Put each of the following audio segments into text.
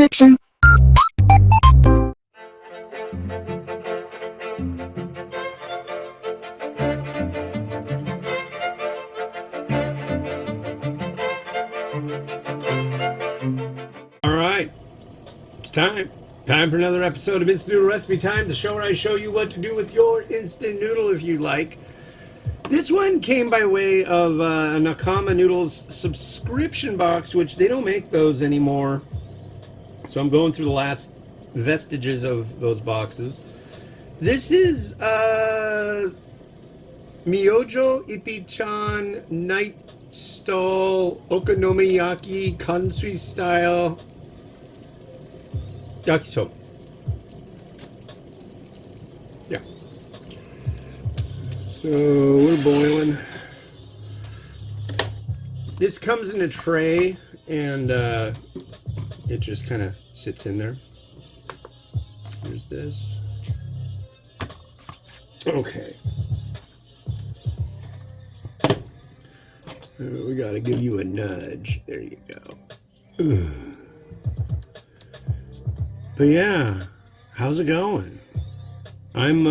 description. All right, it's time. Time for another episode of Instant Noodle Recipe Time, the show where I show you what to do with your instant noodle if you like. This one came by way of a Nakama Noodles subscription box, which they don't make those anymore. So I'm going through the last vestiges of those boxes. This is Myojo Ippeichan Night Stall Okonomiyaki country style Yakisoba. Yeah. So we're boiling. This comes in a tray and it just kind of sits in there. Here's this. Okay. We gotta give you a nudge. There you go. Ugh. But yeah, how's it going? I'm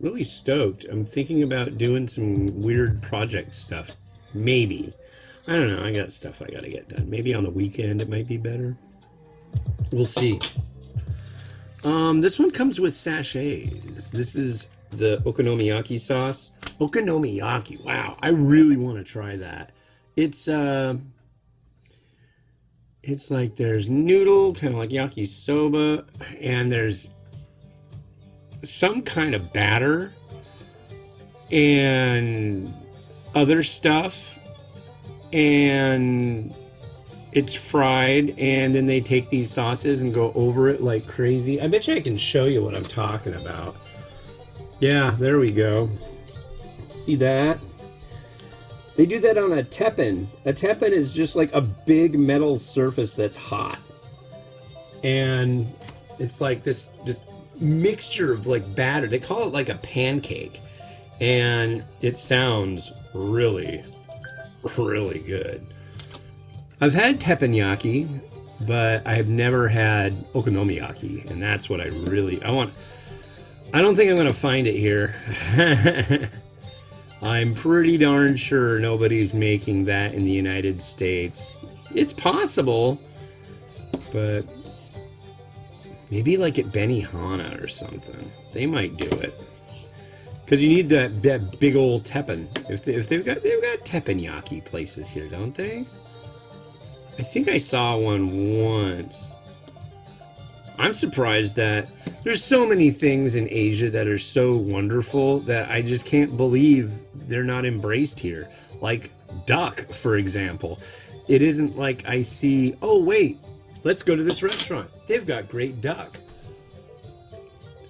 really stoked. I'm thinking about doing some weird project stuff. Maybe. I don't know. I got stuff I gotta get done. Maybe on the weekend it might be better. We'll see. This one comes with sachets. This is the Okonomiyaki sauce. Okonomiyaki. Wow, I really want to try that. It's like there's noodle, kind of like yakisoba, and there's some kind of batter and other stuff, and it's fried, and then they take these sauces and go over it like crazy. I bet you I can show you what I'm talking about. Yeah, there we go. See that? They do that on a teppen. A teppen is just like a big metal surface that's hot. And it's like this mixture of like batter. They call it like a pancake. And it sounds really, really good. I've had teppanyaki, but I've never had okonomiyaki. And that's what I want. I don't think I'm going to find it here. I'm pretty darn sure nobody's making that in the United States. It's possible, but maybe like at Benihana or something. They might do it. Because you need that big old teppen. If they've got teppanyaki places here, don't they? I think I saw one once. I'm surprised that there's so many things in Asia that are so wonderful that I just can't believe they're not embraced here. Like duck, for example. It isn't like I see, oh wait, let's go to this restaurant. They've got great duck.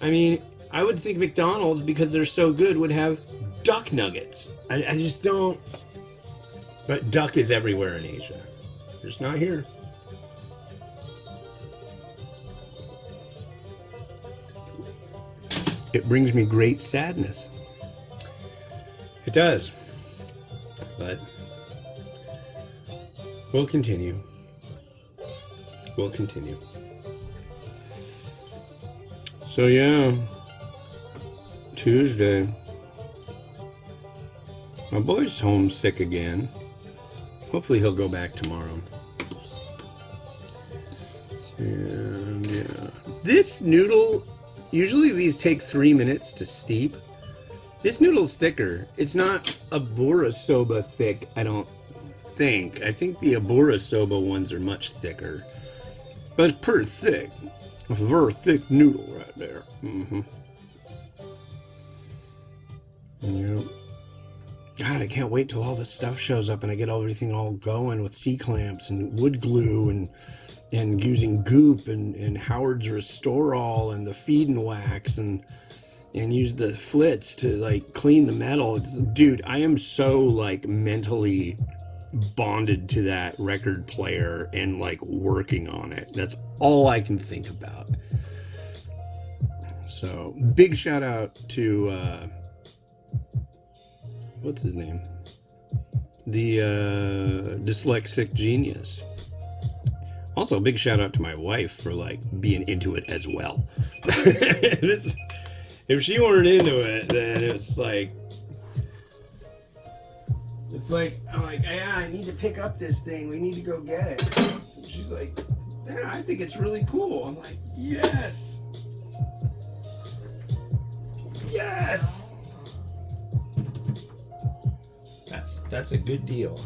I mean, I would think McDonald's, because they're so good, would have duck nuggets. I just don't. But duck is everywhere in Asia. Just not here. It brings me great sadness. It does. But we'll continue. We'll continue. So yeah, Tuesday. My boy's homesick again. Hopefully he'll go back tomorrow. And yeah. This noodle, usually these take 3 minutes to steep. This noodle's thicker. It's not Yakisoba thick, I don't think. I think the Yakisoba ones are much thicker. But it's pretty thick. A very thick noodle right there. Mm-hmm. Yep. God, I can't wait till all this stuff shows up and I get everything all going with C-clamps and wood glue and using goop and Howard's Restore All and the feed and wax and use the flits to like clean the metal. Dude, I am so like mentally bonded to that record player and like working on it. That's all I can think about. So big shout out to what's his name? The dyslexic genius. Also, big shout out to my wife for like being into it as well. If she weren't into it, then it's like I'm like, yeah, I need to pick up this thing. We need to go get it. And she's like, yeah, I think it's really cool. I'm like, yes, yes. That's a good deal.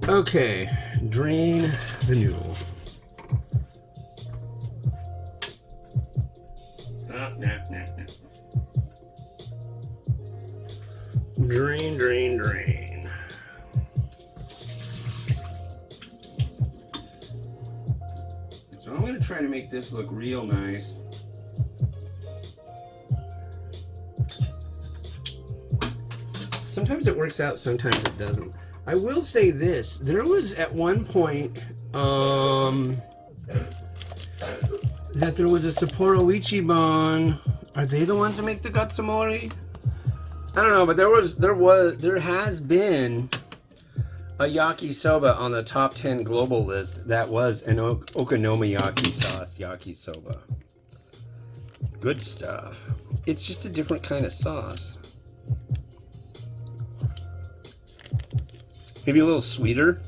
Okay, drain the noodle. Drain, drain, drain. So I'm going to try to make this look real nice. Sometimes it works out, sometimes it doesn't. I will say this. There was at one point that there was a Sapporo Ichiban. Are they the ones that make the Gatsumori? I don't know, but there has been a yakisoba on the top 10 global list that was an okonomiyaki sauce yakisoba. Good stuff. It's just a different kind of sauce. Maybe a little sweeter.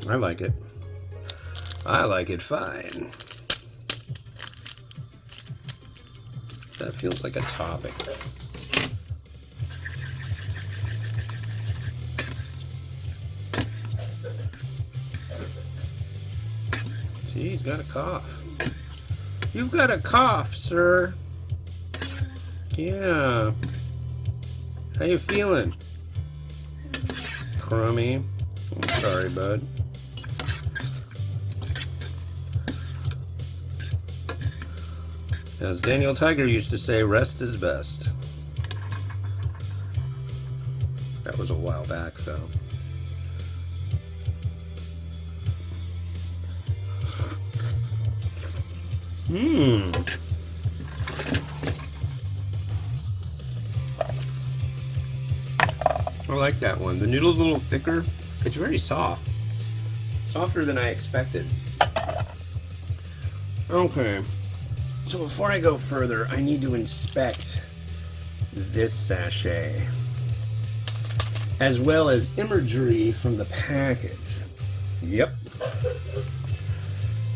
I like it. I like it fine. That feels like a topping. See, he's got a cough. You've got a cough, sir. Yeah. How you feeling? Crummy. I'm sorry, bud. As Daniel Tiger used to say, rest is best. That was a while back, though. I like that one. The noodle's a little thicker. It's very soft. Softer than I expected. Okay. So before I go further, I need to inspect this sachet, as well as imagery from the package. Yep.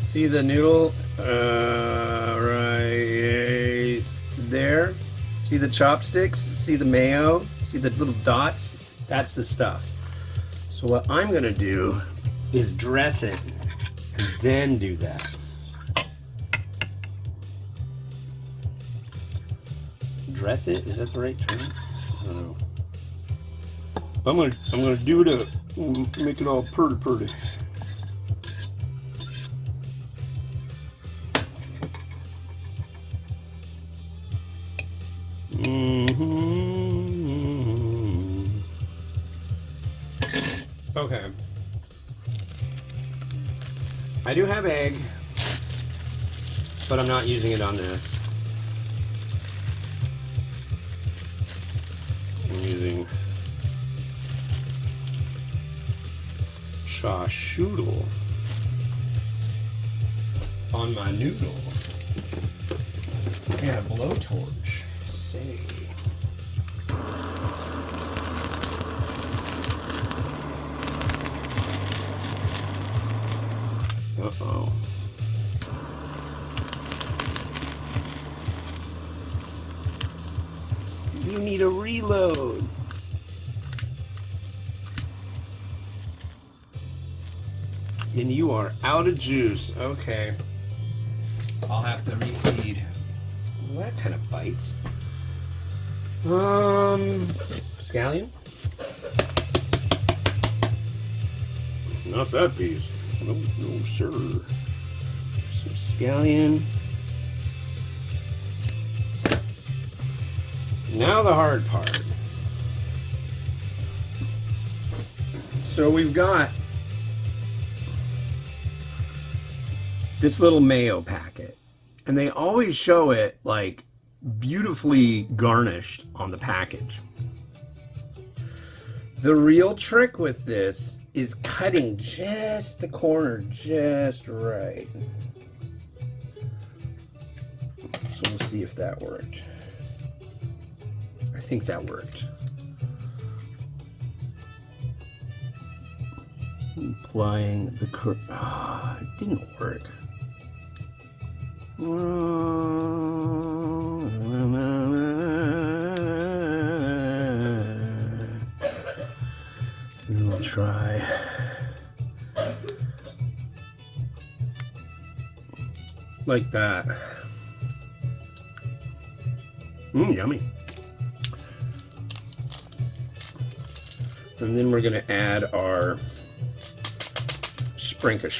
See the noodle right there? See the chopsticks? See the mayo? See the little dots? That's the stuff. So what I'm gonna do is dress it and then do that. Dress it? Is that the right term? I don't know. I'm gonna do it to make it all pretty. Okay. I do have egg, but I'm not using it on this. I'm using shashoodle on my noodle. And a blowtorch. Say. Uh-oh. You need a reload. And you are out of juice. Okay. I'll have to refeed. Well, that kind of bites. Scallion? Not that piece. No, sir. Some scallion. Now the hard part. So we've got this little mayo packet, and they always show it like beautifully garnished on the package. The real trick with this is cutting just the corner just right. So we'll see if that worked. I think that worked. Applying the it didn't work. And we'll try like that. Yummy. And then we're going to add our sprinka,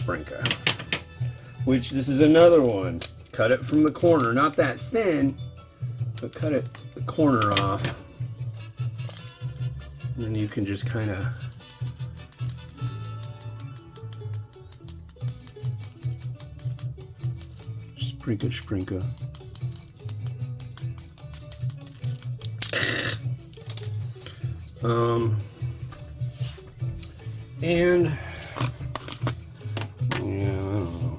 which this is another one. Cut it from the corner, not that thin, but cut it the corner off. And then you can just kind of sprinka. And yeah, I don't know.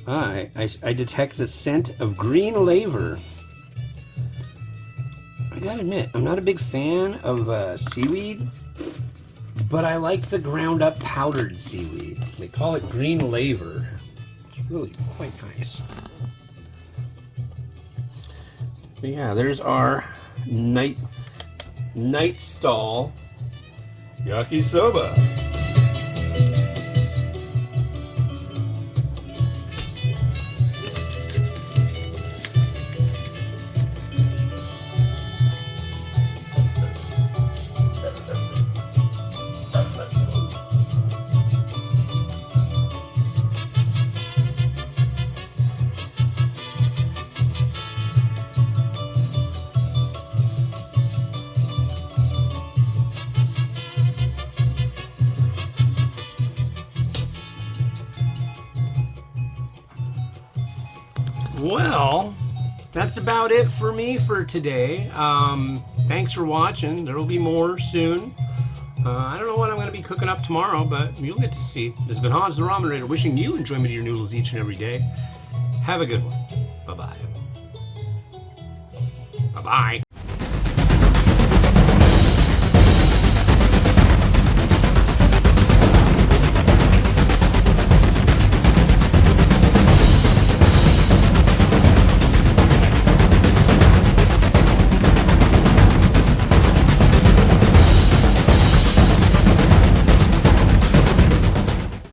I detect the scent of green laver. I gotta admit, I'm not a big fan of seaweed, but I like the ground up powdered seaweed. They call it green laver. It's really quite nice. But yeah, there's our night stall yakisoba. Well, that's about it for me for today. Thanks for watching. There will be more soon. I don't know what I'm going to be cooking up tomorrow, but you'll get to see. This has been Hans the Ramen Raider, wishing you enjoyment of your noodles each and every day. Have a good one. Bye-bye. Bye-bye.